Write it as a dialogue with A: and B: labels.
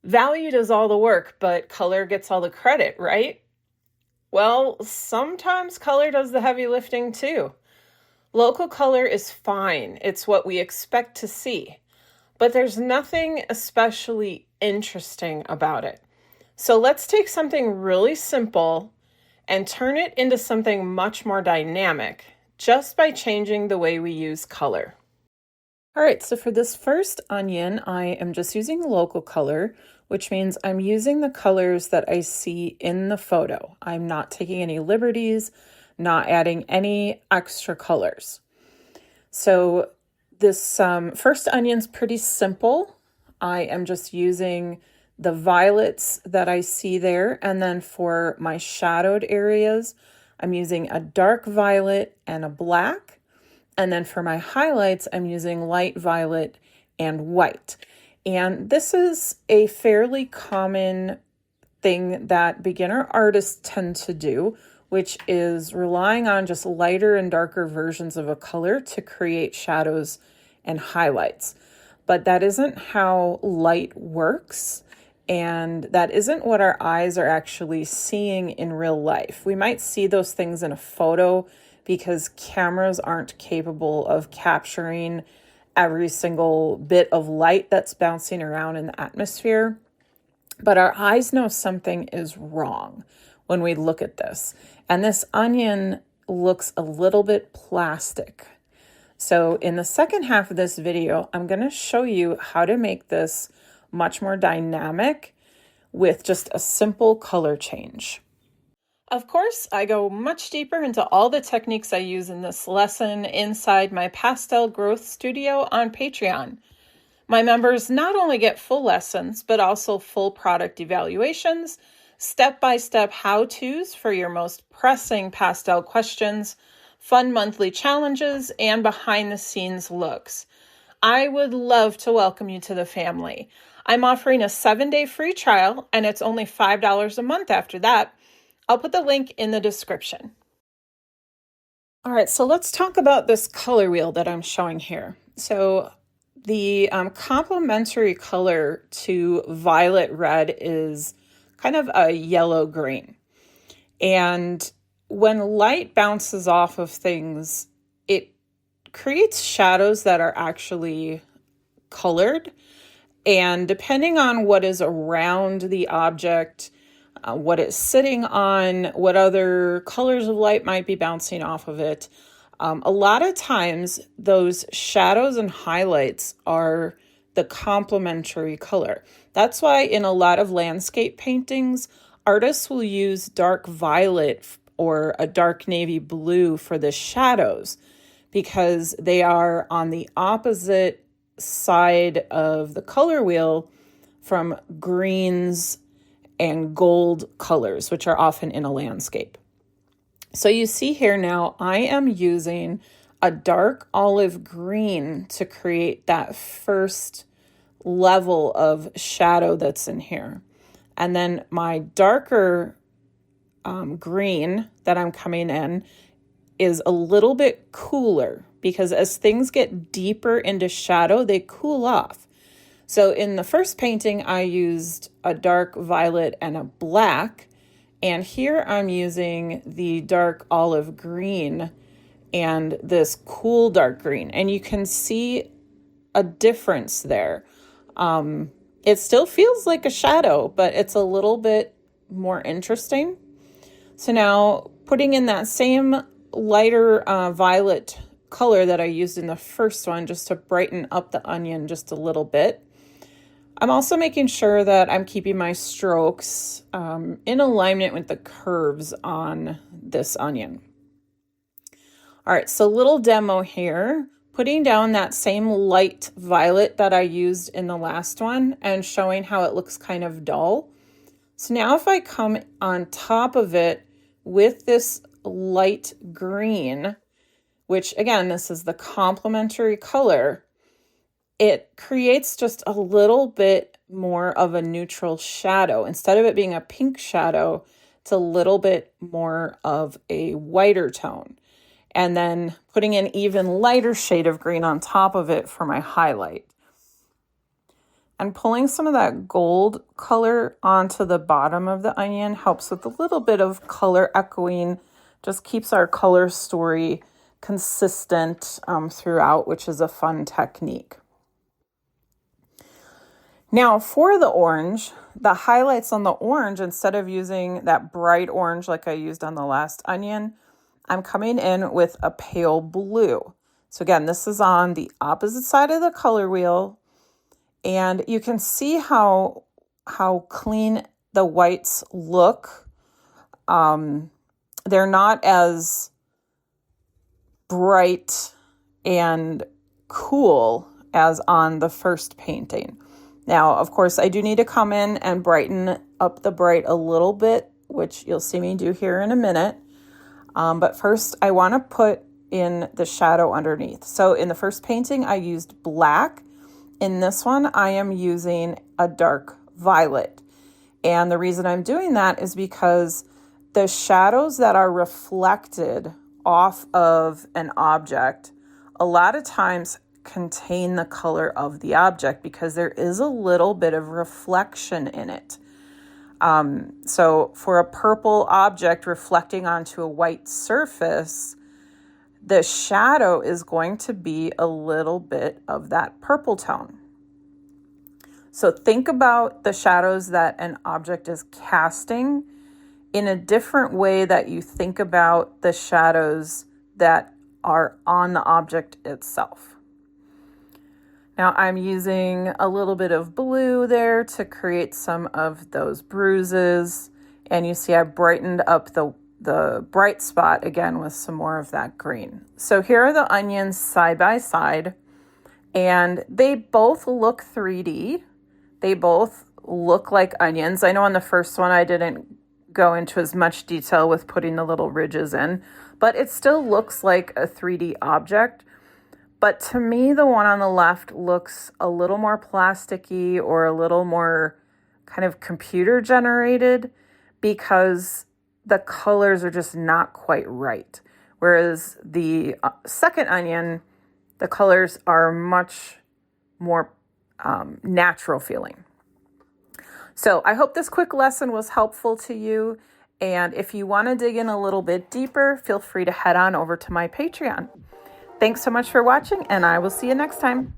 A: Value does all the work, but color gets all the credit, right? Well, sometimes color does the heavy lifting too. Local color is fine, it's what we expect to see, but there's nothing especially interesting about it. So let's take something really simple and turn it into something much more dynamic just by changing the way we use color. All right, so for this first onion, I am just using local color, which means I'm using the colors that I see in the photo. I'm not taking any liberties, not adding any extra colors. So this first onion's pretty simple. I am just using the violets that I see there, and then for my shadowed areas, I'm using a dark violet and a black. And then for my highlights, I'm using light violet and white. And this is a fairly common thing that beginner artists tend to do, which is relying on just lighter and darker versions of a color to create shadows and highlights. But that isn't how light works. And that isn't what our eyes are actually seeing in real life. We might see those things in a photo because cameras aren't capable of capturing every single bit of light that's bouncing around in the atmosphere. But our eyes know something is wrong when we look at this. And this onion looks a little bit plastic. So in the second half of this video, I'm going to show you how to make this much more dynamic with just a simple color change. Of course, I go much deeper into all the techniques I use in this lesson inside my Pastel Growth Studio on Patreon. My members not only get full lessons, but also full product evaluations, step-by-step how-tos for your most pressing pastel questions, fun monthly challenges, and behind-the-scenes looks. I would love to welcome you to the family. I'm offering a 7-day free trial, and it's only $5 a month after that. I'll put the link in the description. All right, so let's talk about this color wheel that I'm showing here. So the complementary color to violet red is kind of a yellow green. And when light bounces off of things, it creates shadows that are actually colored. And depending on what is around the object, what it's sitting on, what other colors of light might be bouncing off of it, a lot of times those shadows and highlights are the complementary color. That's why in a lot of landscape paintings, artists will use dark violet or a dark navy blue for the shadows because they are on the opposite side of the color wheel from greens and gold colors, which are often in a landscape. So you see here now, I am using a dark olive green to create that first level of shadow that's in here. And then my darker green that I'm coming in is a little bit cooler because as things get deeper into shadow, they cool off. So in the first painting, I used a dark violet and a black, and here I'm using the dark olive green and this cool dark green, and you can see a difference there. It still feels like a shadow, but it's a little bit more interesting. So now putting in that same lighter violet color that I used in the first one just to brighten up the onion just a little bit. I'm also making sure that I'm keeping my strokes in alignment with the curves on this onion. All right, so little demo here, putting down that same light violet that I used in the last one and showing how it looks kind of dull. So now if I come on top of it with this light green, which again, this is the complementary color, it creates just a little bit more of a neutral shadow. Instead of it being a pink shadow, it's a little bit more of a whiter tone. And then putting an even lighter shade of green on top of it for my highlight. And pulling some of that gold color onto the bottom of the onion helps with a little bit of color echoing, just keeps our color story consistent throughout, which is a fun technique. Now for the orange, the highlights on the orange, instead of using that bright orange like I used on the last onion, I'm coming in with a pale blue. So again, this is on the opposite side of the color wheel, and you can see how clean the whites look. They're not as bright and cool as on the first painting. Now, of course, I do need to come in and brighten up the bright a little bit, which you'll see me do here in a minute. But first, I want to put in the shadow underneath. So in the first painting, I used black. In this one, I am using a dark violet. And the reason I'm doing that is because the shadows that are reflected off of an object a lot of times contain the color of the object because there is a little bit of reflection in it. So for a purple object reflecting onto a white surface, the shadow is going to be a little bit of that purple tone. So think about the shadows that an object is casting in a different way that you think about the shadows that are on the object itself. Now I'm using a little bit of blue there to create some of those bruises. And you see I brightened up the bright spot again with some more of that green. So here are the onions side by side, and they both look 3D. They both look like onions. I know on the first one I didn't go into as much detail with putting the little ridges in, but it still looks like a 3D object. But to me, the one on the left looks a little more plasticky or a little more kind of computer generated because the colors are just not quite right. Whereas the second onion, the colors are much more natural feeling. So I hope this quick lesson was helpful to you. And if you want to dig in a little bit deeper, feel free to head on over to my Patreon. Thanks so much for watching, and I will see you next time.